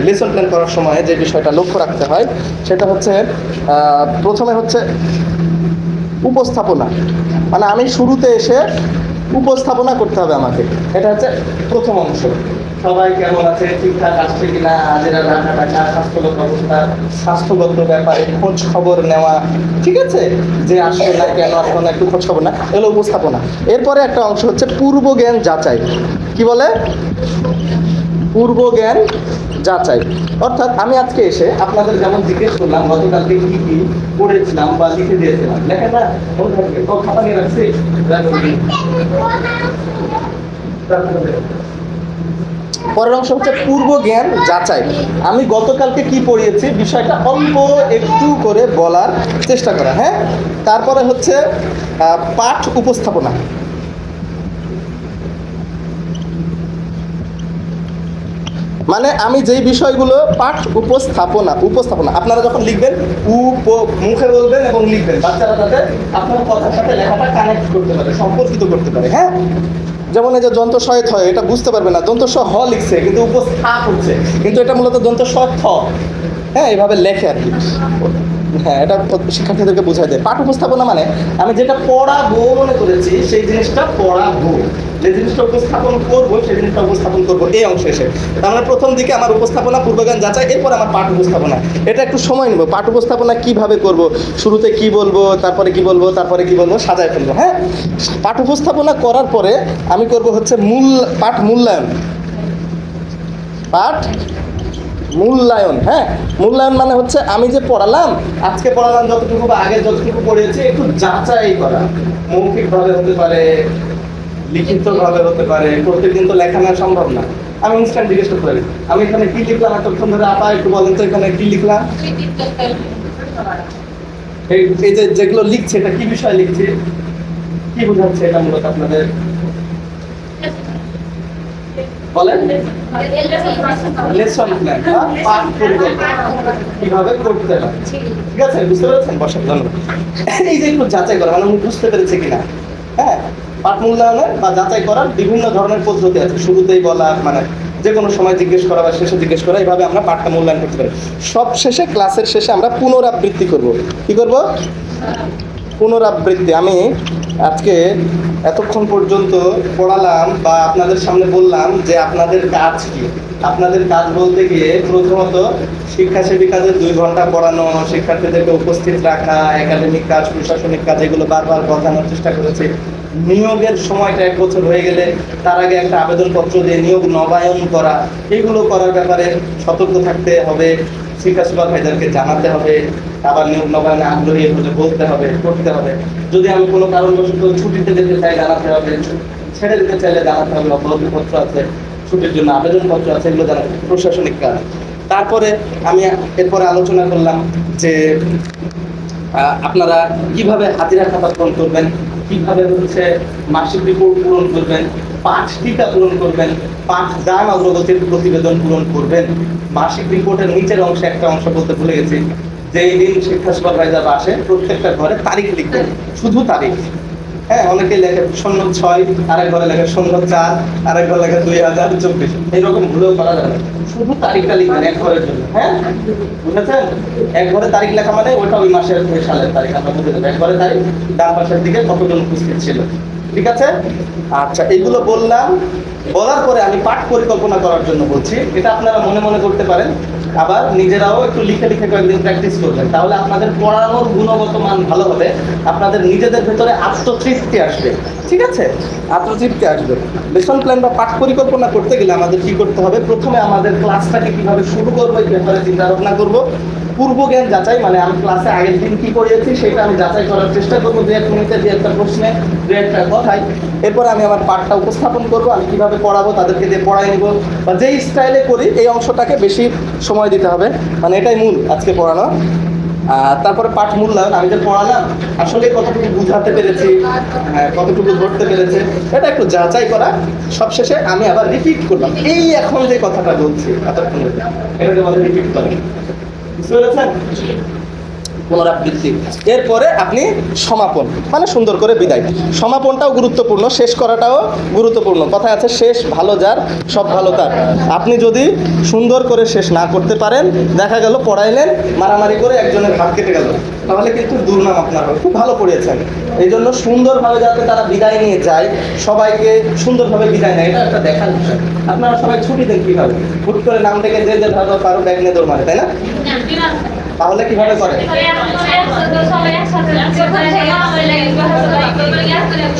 লেসন প্ল্যান করার সময় যে বিষয়টা লক্ষ্য রাখতে হয় সেটা হচ্ছে প্রথমে হচ্ছে উপস্থাপনা। মানে আমি শুরুতে এসে উপস্থাপনা করতে হবে আমাকে। এটা হচ্ছে প্রথম অংশ। সবাই কেমন আছে, ঠিকঠাক আসছে কিনা, হাজিরা রাখা টাকা, স্বাস্থ্যগত অবস্থা, স্বাস্থ্যগত ব্যাপারে খোঁজ খবর নেওয়া, ঠিক আছে, যে আসলে না, কেন আসলে না, একটু খোঁজ খবর না, এগুলো উপস্থাপনা। এরপরে একটা অংশ হচ্ছে পূর্ব জ্ঞান যাচাই। কি বলে? পূর্ব জ্ঞান যাচাই। অর্থাৎ আমি আজকে এসে আপনাদের যেমন জিজ্ঞেস করলাম গতকালকে কি কি পড়েছিলাম বা লিখে দিয়েছিলাম, লেখেন না, খাতা নিয়ে রাখছি, পরের অংশ হচ্ছে পূর্ব জ্ঞান যাচাই। আমি গতকালকে কি পড়িয়েছি বিষয়টা অল্প একটু করে বলার চেষ্টা করা। হ্যাঁ, তারপরে হচ্ছে পাঠ উপস্থাপনা। মানে আমি যেই বিষয়গুলো পাঠ উপস্থাপনা আপনারা যখন লিখবেন মুখে বলবেন এবং লিখবেন, বাচ্চারা তাতে আপনার কথার সাথে লেখাটা কানেক্ট করতে পারে, সম্পর্কিত করতে পারে। হ্যাঁ, যেমন এই যে দন্ত সয় থ, এটা বুঝতে পারবে না, দন্ত স হ লিখছে কিন্তু উপস্থাপ হচ্ছে, কিন্তু এটা মূলত দন্ত স থ। হ্যাঁ, এইভাবে লেখে আর কি। হ্যাঁ, এটা শিক্ষার্থীদেরকে বোঝায় দেয়। পাঠ উপস্থাপনা মানে আমি যেটা পড়াবো মনে করেছি সেই জিনিসটা পড়াবো, যে জিনিসটা উপস্থাপন করবো সেই জিনিসটা উপস্থাপন করবো এই অংশ এসে। তার মানে প্রথম দিকে আমার উপস্থাপনা, পূর্বজ্ঞান যাচাই, এরপর আমার পাঠ উপস্থাপনা। এটা একটু সময় নেব। পাঠ উপস্থাপনা কিভাবে করব, শুরুতে কি বলবো, তারপরে কি বলবো, সাজায় ফেলবো। হ্যাঁ, পাঠ উপস্থাপনা করার পরে আমি করব হচ্ছে পাঠ মূল্যায়ন। পাঠ মূল্যায়ন। হ্যাঁ, মূল্যায়ন মানে হচ্ছে আমি যে পড়ালাম, আজকে পড়ালাম যতটুকু বা আগে যতটুকু পড়িয়েছি একটু যাচাই করা। মৌখিকভাবে হতে পারে, লিখিতভাবে হতে পারে, প্রত্যেকদিন তো লেখা নেওয়া সম্ভব না। আমি ইনস্ট্যান্ট জিজ্ঞেস করতে পারি, আমি এখানে কি লিখলাম, এতক্ষণ ধরে আপা একটু বলেন তো এখানে কি লিখলাম। এই যে যেগুলো লিখছে এটা কি বিষয় লিখছে, কি বোঝাচ্ছে এটা মূলত আপনাদের বলেন? লেসন প্ল্যান, পাঠ পরিকল্পনা কিভাবে করতে হয়। ঠিক আছে, বুঝতে পেরেছেন? বসার জন্য এই যে একটু যাচাই করা, মানে বুঝতে পেরেছে কিনা। হ্যাঁ, পাঠ মূল্যায়নের বা যাচাই করার বিভিন্ন ধরনের পদ্ধতি আছে। শুরুতেই বলা, মানে যে কোনো সময় জিজ্ঞেস করা বা শেষে জিজ্ঞেস করা, এইভাবে আমরা পাঠটা মূল্যায়ন করতে পারি। সব শেষে, ক্লাসের শেষে আমরা পুনরাবৃত্তি করব। কি করব? পুনরাবৃত্তি। আমি আজকে এতক্ষণ পর্যন্ত পড়ালাম বা আপনাদের সামনে বললাম যে আপনাদের কাজ কি। আপনাদের কাজ বলতে গিয়ে প্রথমত শিক্ষা সেবিকাদের 2 ঘন্টা পড়ানো, শিক্ষার্থীদেরকে উপস্থিত রাখা, একাডেমিক কাজ, প্রশাসনিক কাজ, এগুলো বারবার বোঝানোর চেষ্টা করেছি। নিয়োগের সময়টা 1 বছর হয়ে গেলে তার আগে একটা আবেদনপত্র দিয়ে নিয়োগ নবায়ন করা, এগুলো করার ব্যাপারে সতর্ক থাকতে হবে। শিক্ষা সুপারভাইজারকে জানাতে হবে, আবার নিয়োগ নবায়নে আগ্রহী হলে বলতে হবে, করতে হবে। যদি আমি কোনো কারণবশত ছুটিতে যেতে চাই জানাতে হবে, ছেড়ে দিতে চাইলে জানাতে হবে, অবরোধপত্র আছে, ছুটির জন্য আবেদনপত্র আছে, এগুলো জানাতে হবে, প্রশাসনিক কাজ। তারপরে আমি এরপরে আলোচনা করলাম যে আপনারা কিভাবে হাজিরা খাতা পূরণ করবেন, কিভাবে হচ্ছে মাসিক রিপোর্ট পূরণ করবেন, পাঠ টিকা পূরণ করবেন, পাঠদান অগ্রগতির প্রতিবেদন পূরণ করবেন। মাসিক রিপোর্টের নিচের অংশে একটা অংশ বলতে ভুলে গেছি, যেই দিন শিক্ষা সুপারভাইজার আসে প্রত্যেকটা ঘরে তারিখ লিখবেন, শুধু তারিখ। হ্যাঁ, অনেকে লেখে 06, আরেক ঘরে লেখে 04, আরেক ঘরে লেখে 2024, এইরকম ভুলেও করা যাবে না। শুধু তারিখটা লিখবেন এক ঘরের জন্য। হ্যাঁ, বুঝেছেন? এক ঘরে তারিখ লেখা মানে ওইটা ওই মাসের ওই সালের তারিখ আমরা বুঝে দেবো। এক ঘরে তারিখ, ডান পাশের দিকে কতজন উপস্থিত ছিল। ঠিক আছে? আচ্ছা, এগুলো বললাম। বলার পরে আমি পাঠ পরিকল্পনা করার জন্য বলছি। এটা আপনারা মনে মনে করতে পারেন, আবার নিজেরাও একটু লিখে লিখে কয়েকদিন প্র্যাকটিস করবেন, তাহলে আপনাদের পড়ানোর গুণগত মান ভালো হবে, আপনাদের নিজেদের ভেতরে আত্মতৃপ্তি আসবে। ঠিক আছে? আত্মতৃপ্তি আসবে। লেসন প্ল্যান বা পাঠ পরিকল্পনা করতে গেলে আমাদের কি করতে হবে? প্রথমে আমাদের ক্লাসটাকে কিভাবে শুরু করবো এই ব্যাপারে চিন্তা ভাবনা করবো। পূর্ব জ্ঞান যাচাই, মানে আমি ক্লাসে আগের দিন কি পড়িয়েছি সেটা আমি যাচাই করার চেষ্টা করবো, 2-1 মিনিটে, 2-1টা প্রশ্নে, 2-1টা কথায়। এরপরে আমি আমার পাঠটা উপস্থাপন করবো, আমি কিভাবে পড়াবো, তাদেরকে দিয়ে পড়াই নিব, বা যেই স্টাইলে করি এই অংশটাকে বেশি সময় দিতে হবে, মানে এটাই মূল আজকে পড়ানো। তারপরে পাঠ মূল্যায়ন, আমি যে পড়ালাম আসলে কতটুকু বুঝাতে পেরেছি, কতটুকু ধরতে পেরেছে, এটা একটু যাচাই করা। সবশেষে আমি আবার রিপিট করলাম, এই এখন যে কথাটা বলছি এতক্ষণ এটাকে বলে রিপিট করা। বুঝতে পেরেছেন? পুনরাবৃত্তি। এরপরে আপনি সমাপন, মানে সুন্দর করে বিদায়। সমাপনটাও গুরুত্বপূর্ণ, শেষ করাটাও গুরুত্বপূর্ণ। কথা আছে, শেষ ভালো যার সব ভালো তার। আপনি যদি সুন্দর করে শেষ না করতে পারেন, দেখা গেল পড়াইলেন, মারামারি করে একজনের হাত কেটে গেল, তাহলে কিন্তু দুর্নাম আপনার হবে। খুব ভালো পড়িয়েছেন, এই জন্য সুন্দরভাবে যাতে তারা বিদায় নিয়ে যায়, সবাইকে সুন্দরভাবে বিদায় নেয়, এটা একটা দেখার বিষয়। আপনারা সবাই ছুটি দেন কিভাবে? হুট করে নাম ডেকে যে যে ধরো কারো ব্যাগ নিয়ে দৌড় মারে, তাই না? তাহলে কিভাবে করে?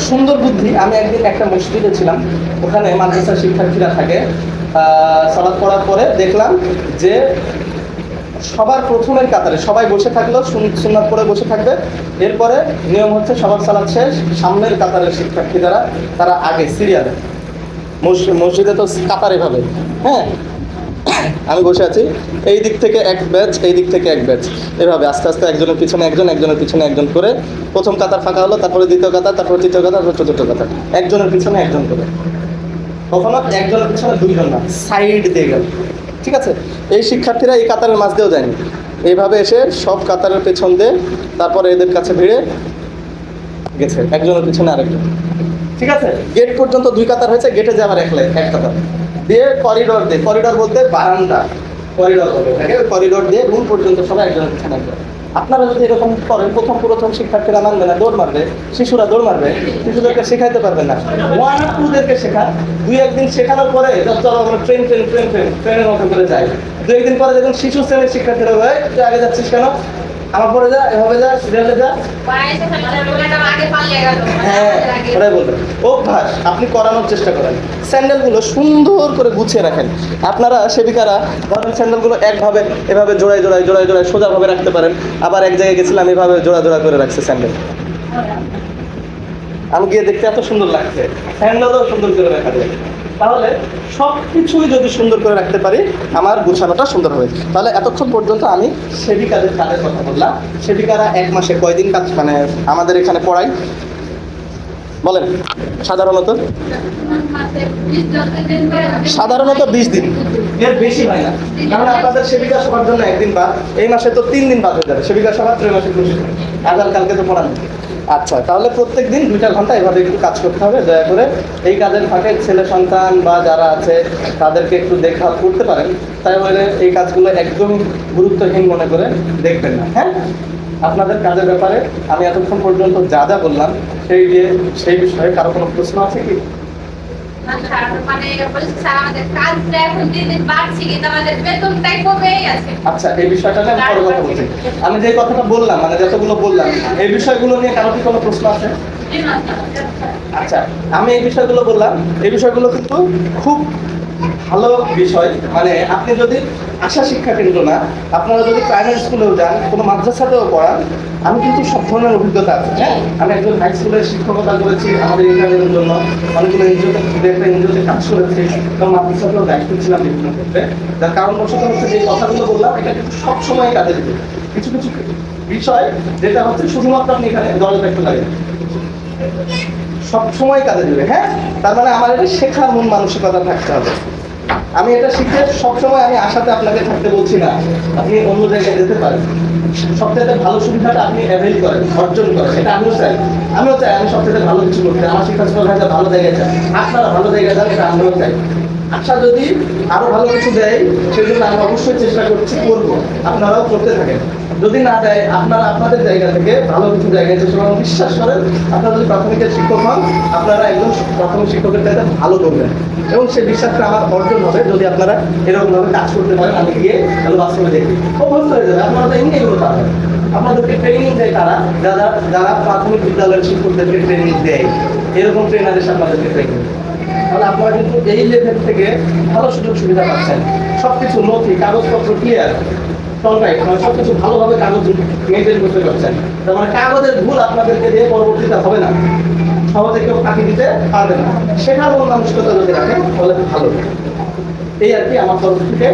সুন্দর বুদ্ধি। আমি একদিন একটা মসজিদে ছিলাম, ওখানে মাদ্রাসার শিক্ষার্থীরা থাকে। সালাত পড়ার পরে দেখলাম যে সবার প্রথমের কাতারে সবাই বসে থাকলো, সুন্নাত পড়ে বসে থাকবে। এরপরে নিয়ম হচ্ছে সবার সালাত শেষ, সামনের কাতারের শিক্ষার্থী যারা তারা আগে সিরিয়ালে। মসজিদে তো কাতারে ভাবে। হ্যাঁ, আমি বসে আছি, এই দিক থেকে এক ব্যাচ, এই দিক থেকে এক ব্যাচ, এভাবে আস্তে আস্তে একজনের পিছনে একজন, একজনের পিছনে একজন করে প্রথম কাতার ফাঁকা হলো, তারপরে দ্বিতীয় কাতার, তারপরে তৃতীয় কাতার, তারপর চতুর্থ কাতার, একজনের পিছনে একজন করে। কখনো একজনের পিছনে 2 জন না, সাইড দিয়ে গেল। ঠিক আছে? এই শিক্ষার্থীরা এই কাতারের মাঝ দিয়েও যায়নি, এইভাবে এসে সব কাতারের পেছন দিয়ে তারপরে এদের কাছে ভিড়ে গেছে, একজনের পিছনে আরেকজন। ঠিক আছে? গেট পর্যন্ত 2 কাতার হয়েছে, গেটে যে আবার এক কাতার দিয়ে করিডোর দিয়ে, করিডোর বলতে বারান্দা, করিডোর বলে থাকে, করিডোর দিয়ে রুম পর্যন্ত সবাই একজনের পিছনে একজন। আপনারা যদি এরকম করেন, প্রথম শিক্ষার্থীরা মানবে না, দৌড় মারবে, শিশুরা দৌড় মারবে, শিশুদেরকে শেখাইতে পারবে না। 1-2 শেখা, 2-1 দিন শেখানোর পরে ট্রেনের মতো করে যায়। 2-1 দিন পরে দেখুন শিশু শ্রেণীর শিক্ষার্থীরা হয়, তুই আগে যাচ্ছিস কেন, আমার পরে যা, এভাবে যা, সিরিয়ালে যা। হ্যাঁ, ওটাই বলবেন। অভ্যাস আপনি করানোর চেষ্টা করেন। স্যান্ডেলগুলো সুন্দর করে গুছিয়ে রাখেন। আপনারা সেবিকারা ধরেন স্যান্ডেলগুলো একভাবে এভাবে জোড়ায় জোড়ায় জোড়ায় জোড়ায় সোজাভাবে রাখতে পারেন। আবার এক জায়গায় গেছিলাম, এভাবে জোড়া জোড়া করে রাখছে স্যান্ডেল, আমি গিয়ে দেখতে এত সুন্দর লাগছে। স্যান্ডেলও সুন্দর করে রাখা যায়। তাহলে সব কিছুই যদি সুন্দর করে রাখতে পারি, আমার গুছানোটা সুন্দর হবে। তাহলে এতক্ষণ পর্যন্ত আমি সেবিকাদের কাজের কথা বললাম। সেবিকারা 1 মাসে কয়দিন কাজ মানে আমাদের এখানে পড়াই বলেন? সাধারণত 20 দিন, এর বেশি হয় না। কারণ আপনাদের সেবিকা সবার জন্য 1 দিন বাদ, এই মাসে তো 3 দিন বাদ হয়ে যাবে। সেবিকা সভা 3 মাসে খুশি, কালকে তো পড়ানো। আচ্ছা, তাহলে প্রত্যেক দিন 2টা ঘন্টা এভাবে একটু কাজ করতে হবে। দয়া করে এই কাজের ফাঁকে ছেলে সন্তান বা যারা আছে তাদেরকে একটু দেখভাল করতে পারেন, তাই বলে এই কাজগুলো একদম গুরুত্বহীন মনে করে দেখবেন না। হ্যাঁ, আপনাদের কাজের ব্যাপারে আমি এতক্ষণ পর্যন্ত যা যা বললাম সেই বিষয়ে কারো কোনো প্রশ্ন আছে কি? না স্যার, মানে বলছি স্যার আমাদের কাজটা এখন দিন দিন বাড়ছে কিন্তু আমাদের বেতনটাই কমেই আছে। আচ্ছা, এই বিষয়টা নিয়ে আমি পরে কথা বলছি। আমি যে কথাটা বললাম, মানে যতগুলো বললাম, এই বিষয়গুলো নিয়ে কারো কি কোনো প্রশ্ন আছে? আচ্ছা, আমি এই বিষয়গুলো বললাম, এই বিষয়গুলো কিন্তু খুব ভালো বিষয়। মানে আপনি যদি আশা শিক্ষা কেন্দ্র না, আপনারা যদি প্রাইমারি স্কুলেও যান, কোনো মাদ্রাসাতেও পড়ান, আমি কিন্তু সব ধরনের অভিজ্ঞতা আছে। হ্যাঁ, আমি একজন হাই স্কুলের শিক্ষকতা করেছি আমাদের ইন্টারভিউর জন্য, অনেকগুলো এনজিওতে কাজ করেছি এবং মাদ্রাসাতেও দায়িত্ব ছিলাম বিভিন্ন ক্ষেত্রে। যার কারণ বশত হচ্ছে যে কথাগুলো বললাম, এটা কিন্তু সবসময় কাজে দিবে। কিছু কিছু বিষয় যেটা হচ্ছে শুধুমাত্র আপনি এখানে দলে দেখতে লাগে, সব সময় কাজে দেবে। হ্যাঁ, তার মানে আমার এটা শেখার মন মানসিকতা থাকতে হবে। আমি এটা শিখে সবসময় আমি আশাতে আপনাকে থাকতে বলছি না, আপনি অন্য জায়গায় যেতে পারেন। সবথেকে ভালো সুবিধাটা আপনি অ্যাভেল করেন, অর্জন করেন, এটা আমিও চাই। আমি সবথেকে ভালো কিছু করতে, আমার শিক্ষার্থীরা হয়তো ভালো জায়গায় যান, আপনারা ভালো জায়গায় যান, এটা আমিও চাই। আশা যদি আরো ভালো কিছু দেয়, সেজন্য আমি অবশ্যই চেষ্টা করবো, আপনারাও করতে থাকেন। যদি না দেয়, আপনারা আপনাদের জায়গা থেকে ভালো কিছু জায়গায় চেষ্টা করেন, বিশ্বাস করেন, আপনারা যদি প্রাথমিকের শিক্ষক হন, আপনারা একজন প্রাথমিক শিক্ষকের চাইতে ভালো করবেন এবং সেই বিশ্বাসটা আমার অর্জন হবে যদি আপনারা এরকমভাবে কাজ করতে পারেন। আমি গিয়ে ভালো বাস্তবে দেখি অভ্যস্ত হয়ে যাবে, আপনারা তো এমনি এগুলো পাবেন। আপনাদেরকে ট্রেনিং দেয় তারা, যারা যারা প্রাথমিক বিদ্যালয়ের শিক্ষকদেরকে ট্রেনিং দেয়, এরকম ট্রেনারের সাথে আপনাদেরকে ট্রেনিং। তাহলে আপনারা কিন্তু এই লেভেল থেকে ভালো সুযোগ সুবিধা পাচ্ছেন। সবকিছু নথি কাগজপত্র ক্লিয়ার, সবকিছু ভালোভাবে কাগজ মেনটেন করতে পারছেন। তার মানে কাগজের ভুল আপনাদেরকে দিয়ে পরবর্তীতে হবে না, সহজে কেউ ফাঁকি দিতে পারবে না। শেখার মন মানসিকতা যদি রাখেন তাহলে ভালো। এই আর কি আমার তরফ থেকে।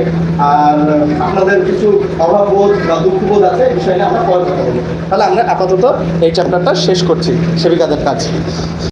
আর আপনাদের কিছু অভাববোধ বা দুঃখবোধ আছে, এই বিষয় নিয়ে আমরা পরে কথা বলবো। তাহলে আমরা আপাতত এই চ্যাপ্টারটা শেষ করছি, সেবিকাদের কাজ।